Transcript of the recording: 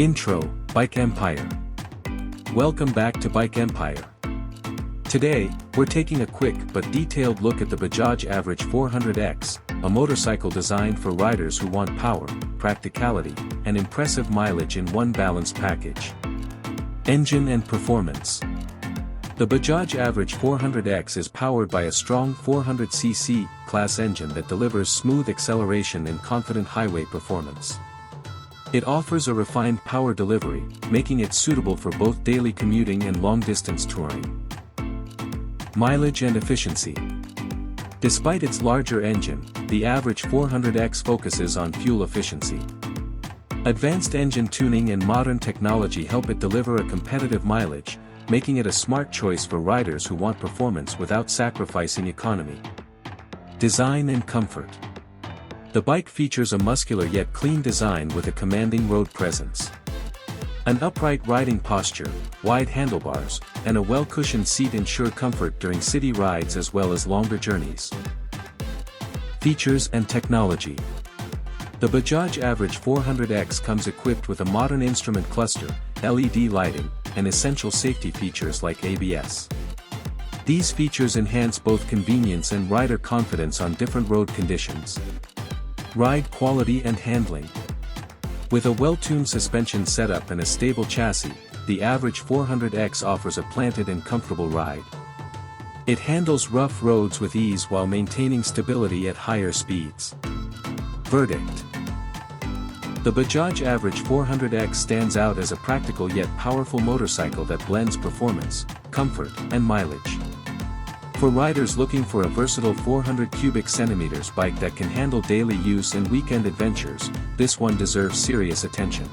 Intro, Bike Empire. Welcome back to Bike Empire. Today, we're taking a quick but detailed look at the Bajaj Average 400X, a motorcycle designed for riders who want power, practicality, and impressive mileage in one balanced package. Engine and performance. The Bajaj Average 400X is powered by a strong 400cc class engine that delivers smooth acceleration and confident highway performance. It offers a refined power delivery, making it suitable for both daily commuting and long-distance touring. Mileage and efficiency. Despite its larger engine, the Average 400X focuses on fuel efficiency. Advanced engine tuning and modern technology help it deliver a competitive mileage, making it a smart choice for riders who want performance without sacrificing economy. Design and comfort. The bike features a muscular yet clean design with a commanding road presence. An upright riding posture, wide handlebars, and a well-cushioned seat ensure comfort during city rides as well as longer journeys. Features and technology. The Bajaj Average 400X comes equipped with a modern instrument cluster, LED lighting, and essential safety features like ABS. These features enhance both convenience and rider confidence on different road conditions. Ride quality and handling. With a well-tuned suspension setup and a stable chassis, the Average 400X offers a planted and comfortable ride. It handles rough roads with ease while maintaining stability at higher speeds. Verdict. The Bajaj Average 400X stands out as a practical yet powerful motorcycle that blends performance, comfort, and mileage. For riders looking for a versatile 400 cubic centimeters bike that can handle daily use and weekend adventures, this one deserves serious attention.